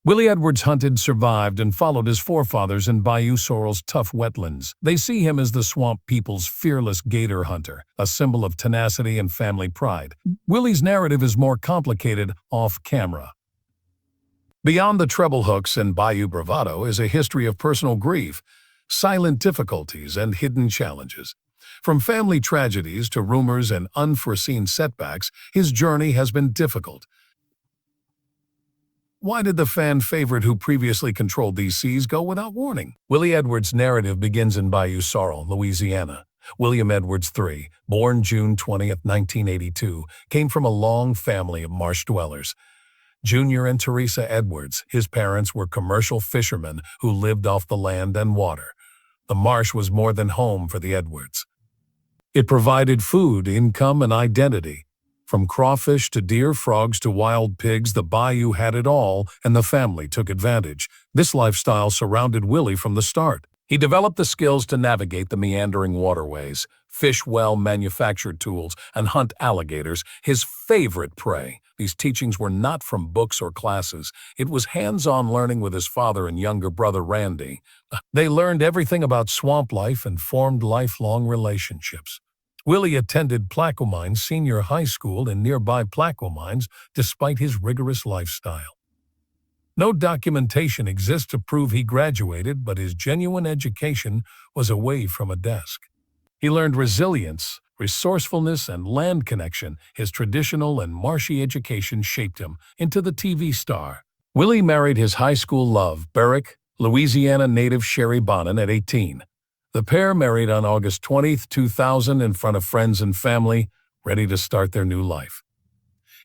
Willie Edwards hunted, survived, and followed his forefathers in Bayou Sorrel's tough wetlands. They see him as the swamp people's fearless gator hunter, a symbol of tenacity and family pride. Willie's narrative is more complicated off-camera. Beyond the treble hooks and Bayou bravado is a history of personal grief, silent difficulties, and hidden challenges. From family tragedies to rumors and unforeseen setbacks, his journey has been difficult. Why did the fan favorite who previously controlled these seas go without warning? Willie Edwards' narrative begins in Bayou Sorrel, Louisiana. William Edwards III, born June 20, 1982, came from a long family of marsh dwellers. Junior and Teresa Edwards, his parents, were commercial fishermen who lived off the land and water. The marsh was more than home for the Edwards. It provided food, income, and identity. From crawfish to deer, frogs to wild pigs, the bayou had it all, and the family took advantage. This lifestyle surrounded Willie from the start. He developed the skills to navigate the meandering waterways, fish well-manufactured tools, and hunt alligators, his favorite prey. These teachings were not from books or classes. It was hands-on learning with his father and younger brother Randy. They learned everything about swamp life and formed lifelong relationships. Willie attended Plaquemines Senior High School in nearby Plaquemines despite his rigorous lifestyle. No documentation exists to prove he graduated, but his genuine education was away from a desk. He learned resilience, resourcefulness, and land connection. His traditional and marshy education shaped him into the TV star. Willie married his high school love, Berwick, Louisiana native Sherry Bonin, at 18. The pair married on August 20, 2000, in front of friends and family, ready to start their new life.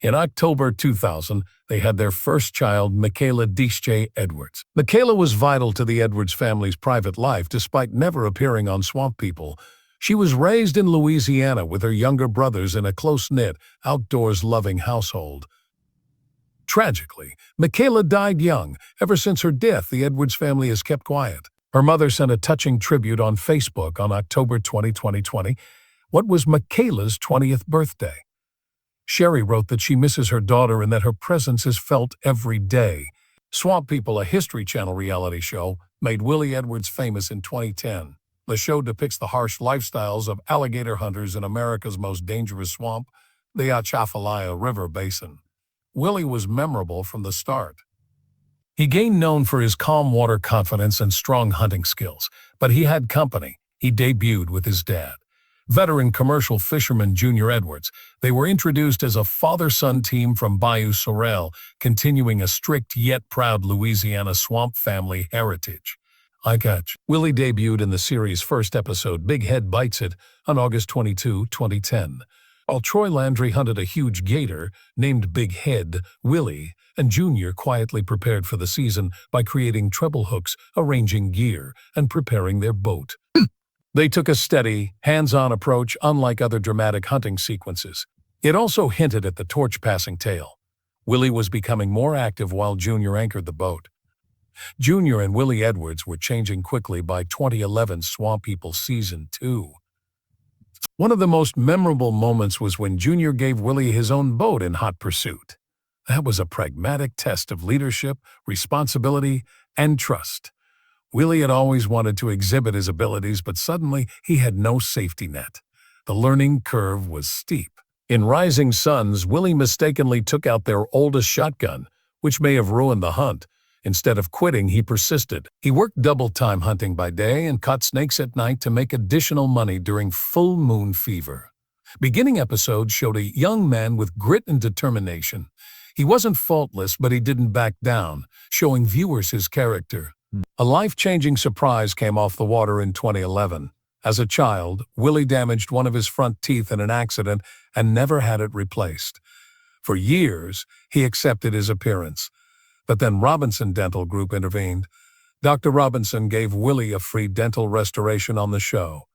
In October 2000, they had their first child, Michaela Desjay Edwards. Michaela was vital to the Edwards family's private life despite never appearing on Swamp People. She was raised in Louisiana with her younger brothers in a close-knit, outdoors-loving household. Tragically, Michaela died young. Ever since her death, the Edwards family has kept quiet. Her mother sent a touching tribute on Facebook on October 20, 2020. What was Michaela's 20th birthday? Sherry wrote that she misses her daughter and that her presence is felt every day. Swamp People, a History Channel reality show, made Willie Edwards famous in 2010. The show depicts the harsh lifestyles of alligator hunters in America's most dangerous swamp, the Atchafalaya River Basin. Willie was memorable from the start. He gained known for his calm water confidence and strong hunting skills, but he had company. He debuted with his dad, veteran commercial fisherman Junior Edwards. They were introduced as a father-son team from Bayou Sorrel, continuing a strict yet proud Louisiana swamp family heritage. Willie debuted in the series' first episode, Big Head Bites It, on August 22, 2010. While Troy Landry hunted a huge gator named Big Head, Willie and Junior quietly prepared for the season by creating treble hooks, arranging gear, and preparing their boat. They took a steady, hands-on approach, unlike other dramatic hunting sequences. It also hinted at the torch-passing tale. Willie was becoming more active while Junior anchored the boat. Junior and Willie Edwards were changing quickly by 2011 Swamp People Season 2. One of the most memorable moments was when Junior gave Willie his own boat in hot pursuit. That was a pragmatic test of leadership, responsibility, and trust. Willie had always wanted to exhibit his abilities, but suddenly he had no safety net. The learning curve was steep. In Rising Suns, Willie mistakenly took out their oldest shotgun, which may have ruined the hunt. Instead of quitting, he persisted. He worked double-time hunting by day and caught snakes at night to make additional money during full moon fever. Beginning episodes showed a young man with grit and determination. He wasn't faultless, but he didn't back down, showing viewers his character. A life-changing surprise came off the water in 2011. As a child, Willie damaged one of his front teeth in an accident and never had it replaced. For years, he accepted his appearance. But then Robinson Dental Group intervened. Dr. Robinson gave Willie a free dental restoration on the show.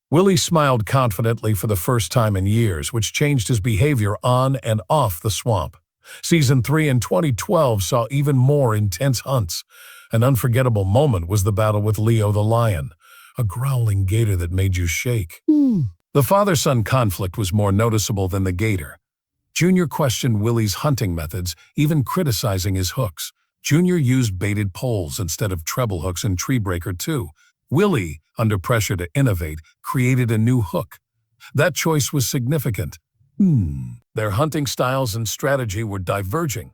Willie smiled confidently for the first time in years, which changed his behavior on and off the swamp. Season 3 in 2012 saw even more intense hunts. An unforgettable moment was the battle with Leo the lion, a growling gator that made you shake. The father-son conflict was more noticeable than the gator. Junior questioned Willie's hunting methods, even criticizing his hooks. Junior used baited poles instead of treble hooks in Tree Breaker 2. Willie, under pressure to innovate, created a new hook. That choice was significant. Their hunting styles and strategy were diverging.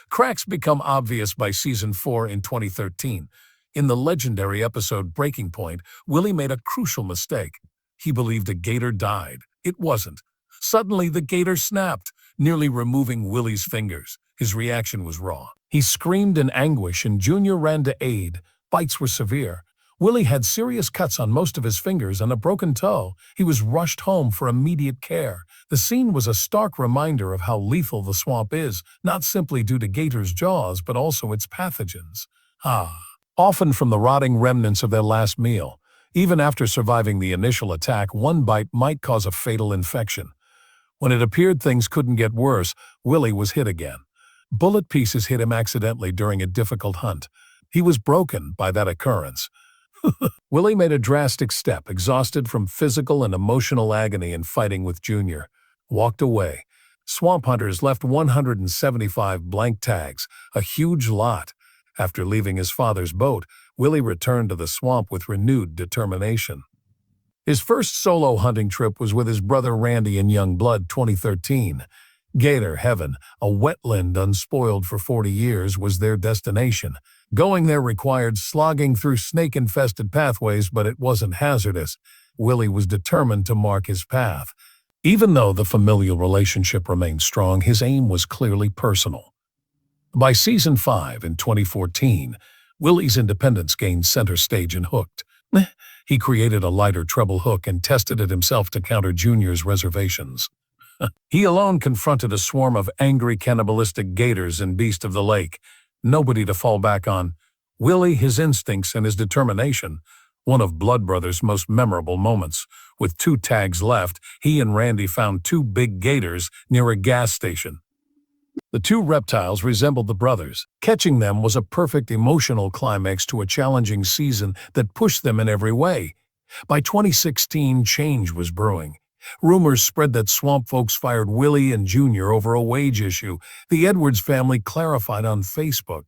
Cracks become obvious by Season 4 in 2013. In the legendary episode Breaking Point, Willie made a crucial mistake. He believed a gator died. It wasn't. Suddenly, the gator snapped, nearly removing Willie's fingers. His reaction was raw. He screamed in anguish, and Junior ran to aid. Bites were severe. Willie had serious cuts on most of his fingers and a broken toe. He was rushed home for immediate care. The scene was a stark reminder of how lethal the swamp is, not simply due to gators' jaws, but also its pathogens. Often from the rotting remnants of their last meal. Even after surviving the initial attack, one bite might cause a fatal infection. When it appeared things couldn't get worse, Willie was hit again. Bullet pieces hit him accidentally during a difficult hunt. He was broken by that occurrence. Willie made a drastic step, exhausted from physical and emotional agony in fighting with Junior. Walked away. Swamp hunters left 175 blank tags, a huge lot. After leaving his father's boat, Willie returned to the swamp with renewed determination. His first solo hunting trip was with his brother Randy in Youngblood 2013. Gator Heaven, a wetland unspoiled for 40 years, was their destination. Going there required slogging through snake-infested pathways, but it wasn't hazardous. Willie was determined to mark his path. Even though the familial relationship remained strong, his aim was clearly personal. By Season 5 in 2014, Willie's independence gained center stage and Hooked. He created a lighter treble hook and tested it himself to counter Junior's reservations. He alone confronted a swarm of angry cannibalistic gators in Beast of the Lake. Nobody to fall back on. Willie, his instincts, and his determination. One of Blood Brothers' most memorable moments. With 2 tags left, he and Randy found 2 big gators near a gas station. The 2 reptiles resembled the brothers. Catching them was a perfect emotional climax to a challenging season that pushed them in every way. By 2016, change was brewing. Rumors spread that swamp folks fired Willie and Junior over a wage issue. The Edwards family clarified on Facebook.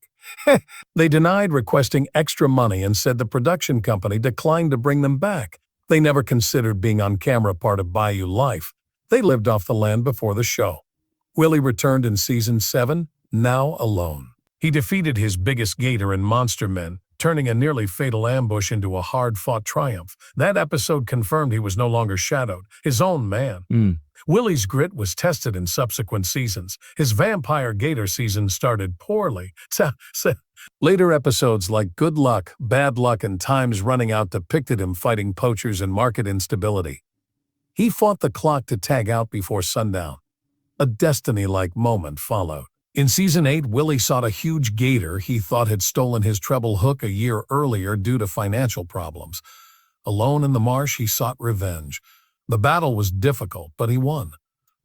They denied requesting extra money and said the production company declined to bring them back. They never considered being on camera part of Bayou life. They lived off the land before the show. Willie returned in Season 7, now alone. He defeated his biggest gator and monster men, turning a nearly fatal ambush into a hard-fought triumph. That episode confirmed he was no longer shadowed, his own man. Willie's grit was tested in subsequent seasons. His vampire gator season started poorly. Later episodes like Good Luck, Bad Luck, and Time's Running Out depicted him fighting poachers and market instability. He fought the clock to tag out before sundown. A destiny-like moment followed. In Season 8, Willie sought a huge gator he thought had stolen his treble hook a year earlier due to financial problems. Alone in the marsh, he sought revenge. The battle was difficult, but he won,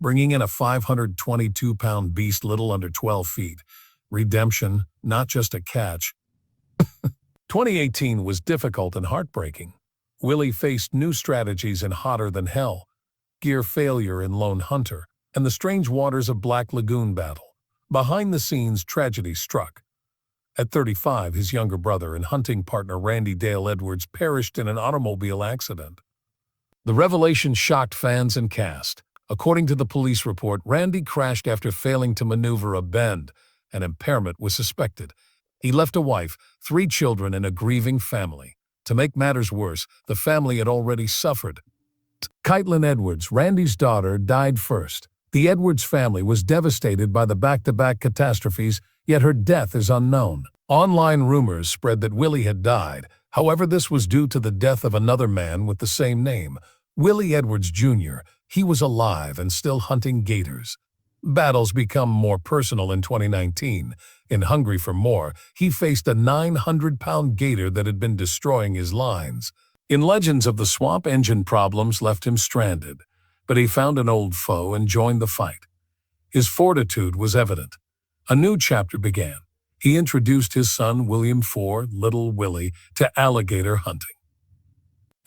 bringing in a 522-pound beast little under 12 feet. Redemption, not just a catch. 2018 was difficult and heartbreaking. Willie faced new strategies in Hotter Than Hell, gear failure in Lone Hunter, and the strange waters of Black Lagoon battle. Behind the scenes, tragedy struck. At 35, his younger brother and hunting partner Randy Dale Edwards perished in an automobile accident. The revelation shocked fans and cast. According to the police report, Randy crashed after failing to maneuver a bend. An impairment was suspected. He left a wife, 3 children, and a grieving family. To make matters worse, the family had already suffered. Kaitlyn Edwards, Randy's daughter, died first. The Edwards family was devastated by the back-to-back catastrophes, yet her death is unknown. Online rumors spread that Willie had died. However, this was due to the death of another man with the same name, Willie Edwards Jr. He was alive and still hunting gators. Battles become more personal in 2019. In Hungry for More, he faced a 900-pound gator that had been destroying his lines. In Legends of the Swamp, engine problems left him stranded, but he found an old foe and joined the fight. His fortitude was evident. A new chapter began. He introduced his son, William IV, Little Willie, to alligator hunting.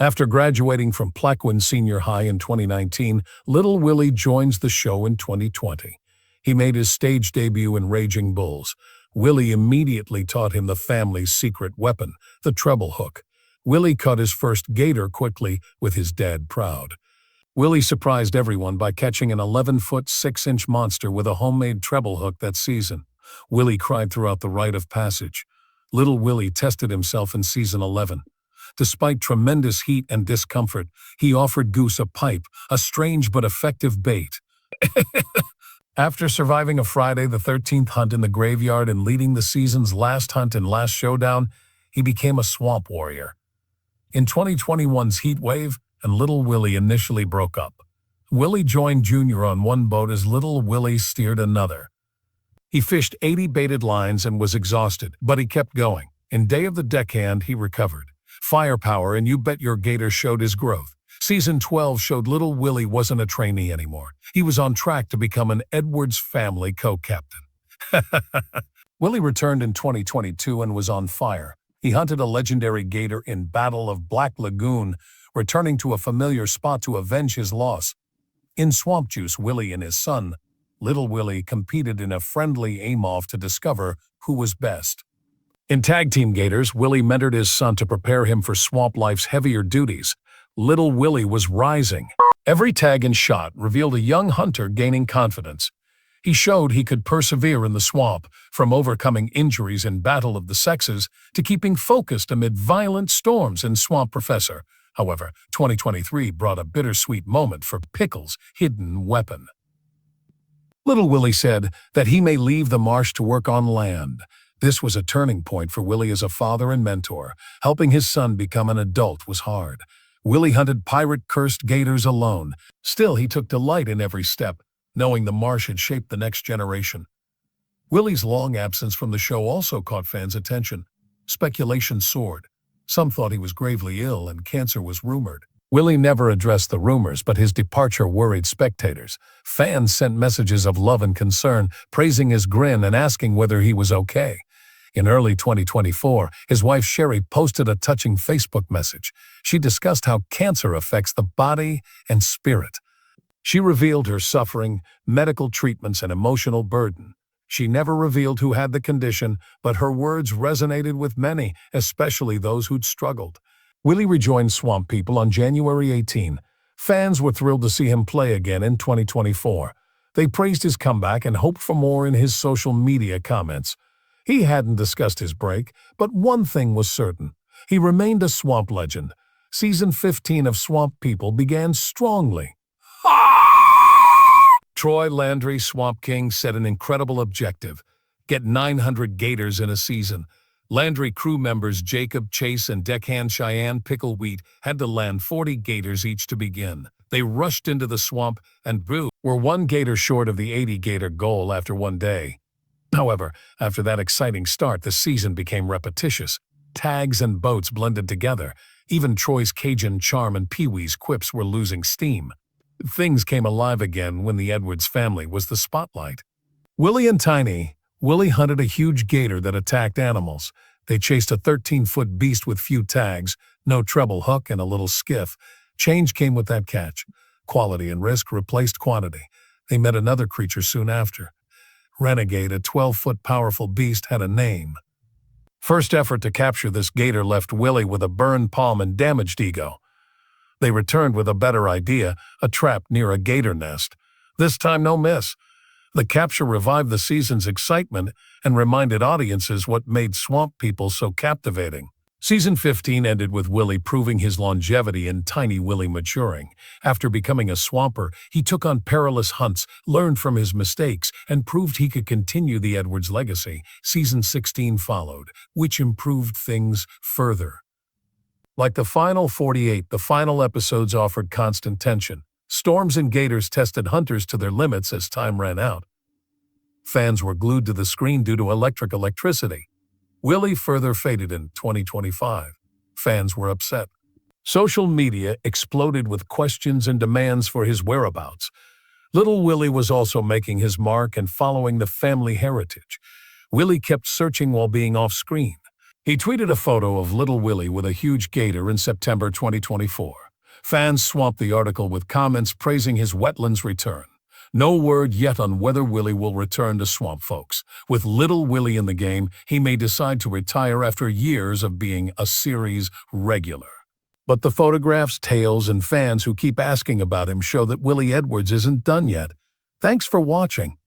After graduating from Plaquemine Senior High in 2019, Little Willie joins the show in 2020. He made his stage debut in Raging Bulls. Willie immediately taught him the family's secret weapon, the treble hook. Willie caught his first gator quickly, with his dad proud. Willie surprised everyone by catching an 11-foot 6-inch monster with a homemade treble hook that season. Willie cried throughout the rite of passage. Little Willie tested himself in season 11. Despite tremendous heat and discomfort, he offered Goose a pipe, a strange but effective bait. After surviving a Friday the 13th hunt in the graveyard and leading the season's last hunt and last showdown, he became a swamp warrior. In 2021's heat wave, and Little Willie initially broke up. Willie joined Junior on one boat as Little Willie steered another. He fished 80 baited lines and was exhausted, but he kept going. In Day of the Deckhand, he recovered. Firepower and You Bet Your Gator showed his growth. Season 12 showed Little Willie wasn't a trainee anymore. He was on track to become an Edwards family co-captain. Willie returned in 2022 and was on fire. He hunted a legendary gator in Battle of Black Lagoon, returning to a familiar spot to avenge his loss. In Swamp Juice, Willie and his son, Little Willie, competed in a friendly aim-off to discover who was best. In Tag Team Gators, Willie mentored his son to prepare him for swamp life's heavier duties. Little Willie was rising. Every tag and shot revealed a young hunter gaining confidence. He showed he could persevere in the swamp, from overcoming injuries in Battle of the Sexes to keeping focused amid violent storms in Swamp Professor. However, 2023 brought a bittersweet moment for Pickle's hidden weapon. Little Willie said that he may leave the marsh to work on land. This was a turning point for Willie as a father and mentor. Helping his son become an adult was hard. Willie hunted pirate-cursed gators alone. Still, he took delight in every step, knowing the marsh had shaped the next generation. Willie's long absence from the show also caught fans' attention. Speculation soared. Some thought he was gravely ill and cancer was rumored. Willie never addressed the rumors, but his departure worried spectators. Fans sent messages of love and concern, praising his grin and asking whether he was okay. In early 2024, his wife Sherry posted a touching Facebook message. She discussed how cancer affects the body and spirit. She revealed her suffering, medical treatments, and emotional burden. She never revealed who had the condition, but her words resonated with many, especially those who'd struggled. Willie rejoined Swamp People on January 18. Fans were thrilled to see him play again in 2024. They praised his comeback and hoped for more in his social media comments. He hadn't discussed his break, but one thing was certain. He remained a swamp legend. Season 15 of Swamp People began strongly. Troy Landry, Swamp King, set an incredible objective: get 900 gators in a season. Landry crew members Jacob, Chase, and Deckhand Cheyenne Pickle Wheat had to land 40 gators each to begin. They rushed into the swamp and were one gator short of the 80-gator goal after one day. However, after that exciting start, the season became repetitious. Tags and boats blended together. Even Troy's Cajun charm and Pee-wee's quips were losing steam. Things came alive again when the Edwards family was the spotlight. Willie and Tiny. Willie hunted a huge gator that attacked animals. They chased a 13-foot beast with few tags, no treble hook, and a little skiff. Change came with that catch. Quality and risk replaced quantity. They met another creature soon after. Renegade, a 12-foot powerful beast, had a name. First effort to capture this gator left Willie with a burned palm and damaged ego. They returned with a better idea, a trap near a gator nest. This time, no miss. The capture revived the season's excitement and reminded audiences what made Swamp People so captivating. Season 15 ended with Willie proving his longevity and Tiny Willie maturing. After becoming a swamper, he took on perilous hunts, learned from his mistakes, and proved he could continue the Edwards legacy. Season 16 followed, which improved things further. Like the final 48, the final episodes offered constant tension. Storms and gators tested hunters to their limits as time ran out. Fans were glued to the screen due to electricity. Willie further faded in 2025. Fans were upset. Social media exploded with questions and demands for his whereabouts. Little Willie was also making his mark and following the family heritage. Willie kept searching while being off-screen. He tweeted a photo of Little Willie with a huge gator in September 2024. Fans swamped the article with comments praising his wetlands return. No word yet on whether Willie will return to Swamp Folks. With little Willie in the game, he may decide to retire after years of being a series regular. But the photographs, tales, and fans who keep asking about him show that Willie Edwards isn't done yet. Thanks for watching.